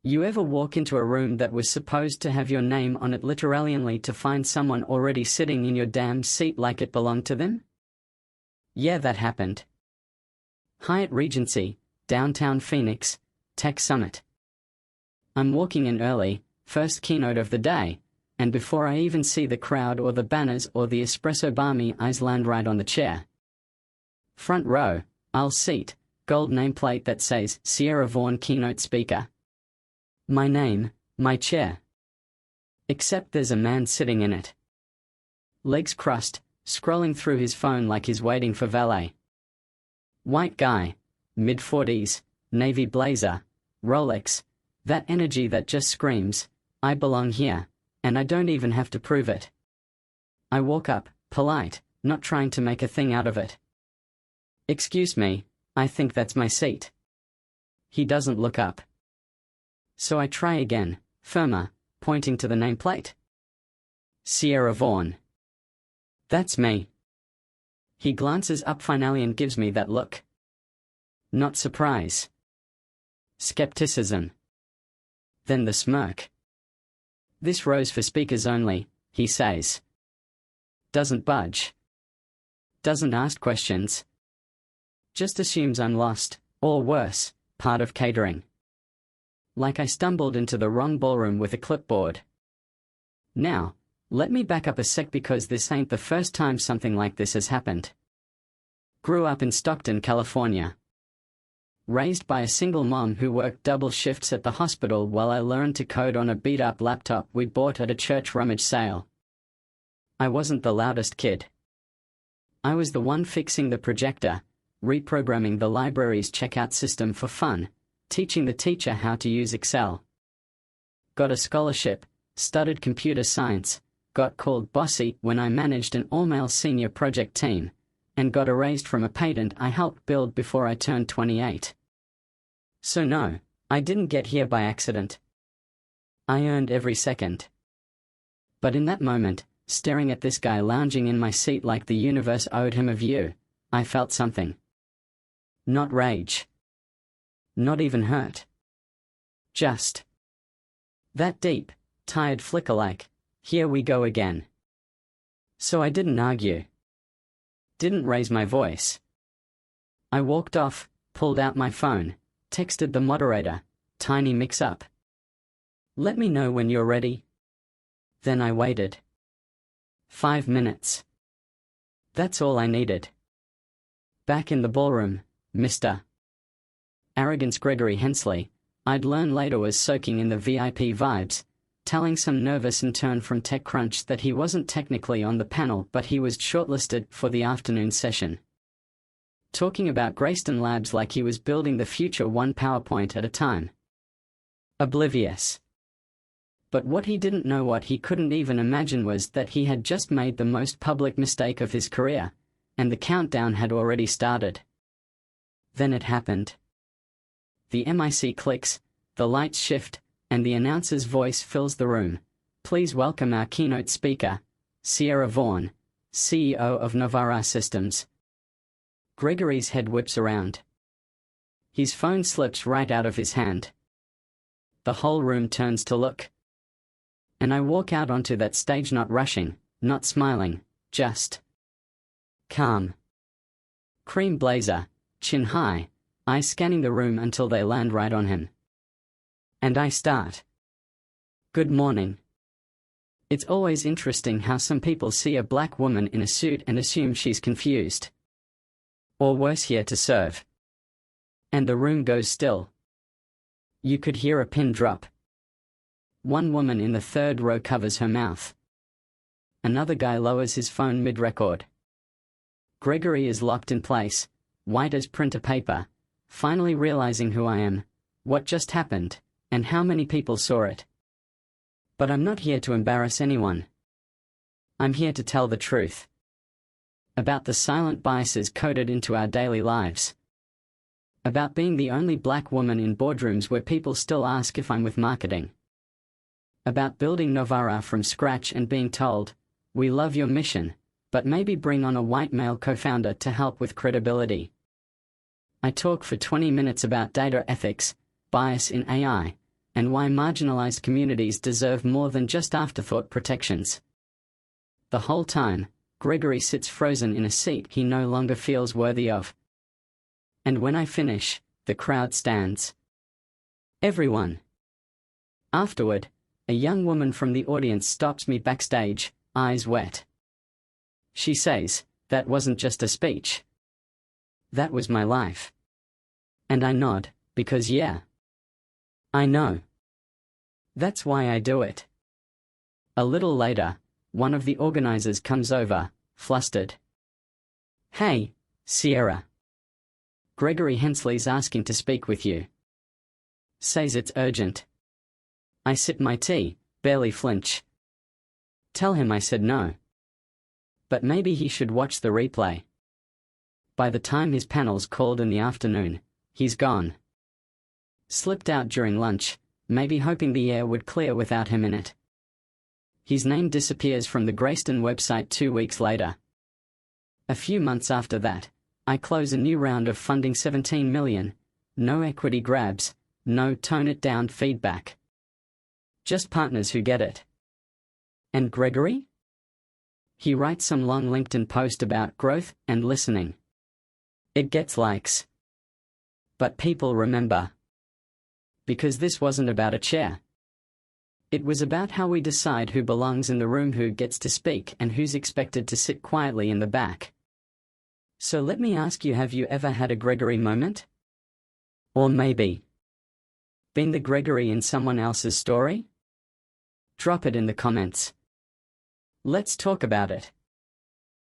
You ever walk into a room that was supposed to have your name on it literally only to find someone already sitting in your damn seat like it belonged to them? Yeah, that happened. Hyatt Regency, downtown Phoenix, Tech Summit. I'm walking in early, first keynote of the day, and before I even see the crowd or the banners or the espresso bar, my eyes land right on the chair. Front row, aisle seat, gold nameplate that says Sierra Vaughan Keynote Speaker. My name, my chair. Except there's a man sitting in it. Legs crossed, scrolling through his phone like he's waiting for valet. White guy, mid-40s, navy blazer, Rolex, that energy that just screams, I belong here, and I don't even have to prove it. I walk up, polite, not trying to make a thing out of it. Excuse me, I think that's my seat. He doesn't look up. So I try again, firmer, pointing to the nameplate. Sierra Vaughan. That's me. He glances up finally and gives me that look. Not surprise. Skepticism. Then the smirk. This row's for speakers only, he says. Doesn't budge. Doesn't ask questions. Just assumes I'm lost, or worse, part of catering. Like I stumbled into the wrong ballroom with a clipboard. Now, let me back up a sec because this ain't the first time something like this has happened. Grew up in Stockton, California. Raised by a single mom who worked double shifts at the hospital while I learned to code on a beat-up laptop we bought at a church rummage sale. I wasn't the loudest kid. I was the one fixing the projector, reprogramming the library's checkout system for fun, teaching the teacher how to use Excel. Got a scholarship, studied computer science, got called bossy when I managed an all-male senior project team, and got erased from a patent I helped build before I turned 28. So no, I didn't get here by accident. I earned every second. But in that moment, staring at this guy lounging in my seat like the universe owed him a view, I felt something. Not rage. Not even hurt. Just that deep, tired flicker like, here we go again. So I didn't argue. Didn't raise my voice. I walked off, pulled out my phone, texted the moderator, tiny mix-up. Let me know when you're ready. Then I waited. 5 minutes. That's all I needed. Back in the ballroom, Mr. Arrogance Gregory Hensley, I'd learn later was soaking in the VIP vibes, telling some nervous intern from TechCrunch that he wasn't technically on the panel but he was shortlisted for the afternoon session. Talking about Greyston Labs like he was building the future one PowerPoint at a time. Oblivious. But what he didn't know, what he couldn't even imagine, was that he had just made the most public mistake of his career, and the countdown had already started. Then it happened. The mic clicks, the lights shift, and the announcer's voice fills the room. Please welcome our keynote speaker, Sierra Vaughan, CEO of Novara Systems. Gregory's head whips around. His phone slips right out of his hand. The whole room turns to look. And I walk out onto that stage, not rushing, not smiling, just calm. Cream blazer, chin high, eyes scanning the room until they land right on him. And I start. Good morning. It's always interesting how some people see a black woman in a suit and assume she's confused. Or worse, here to serve. And the room goes still. You could hear a pin drop. One woman in the third row covers her mouth. Another guy lowers his phone mid-record. Gregory is locked in place, white as printer paper, finally realizing who I am, what just happened, and how many people saw it. But I'm not here to embarrass anyone. I'm here to tell the truth. About the silent biases coded into our daily lives. About being the only black woman in boardrooms where people still ask if I'm with marketing. About building Novara from scratch and being told, we love your mission, but maybe bring on a white male co-founder to help with credibility. I talk for 20 minutes about data ethics, bias in AI, and why marginalized communities deserve more than just afterthought protections. The whole time, Gregory sits frozen in a seat he no longer feels worthy of. And when I finish, the crowd stands. Everyone. Afterward, a young woman from the audience stops me backstage, eyes wet. She says, "That wasn't just a speech. That was my life." And I nod, because yeah. I know. That's why I do it. A little later, one of the organizers comes over, flustered. "Hey, Sierra. Gregory Hensley's asking to speak with you. Says it's urgent." I sip my tea, barely flinch. Tell him I said no. But maybe he should watch the replay. By the time his panel's called in the afternoon, he's gone. Slipped out during lunch, maybe hoping the air would clear without him in it. His name disappears from the Grayston website 2 weeks later. A few months after that, I close a new round of funding, $17 million, no equity grabs, no tone-it-down feedback. Just partners who get it. And Gregory? He writes some long LinkedIn post about growth and listening. It gets likes. But people remember. Because this wasn't about a chair. It was about how we decide who belongs in the room, who gets to speak, and who's expected to sit quietly in the back. So let me ask you, have you ever had a Gregory moment? Or maybe been the Gregory in someone else's story? Drop it in the comments. Let's talk about it.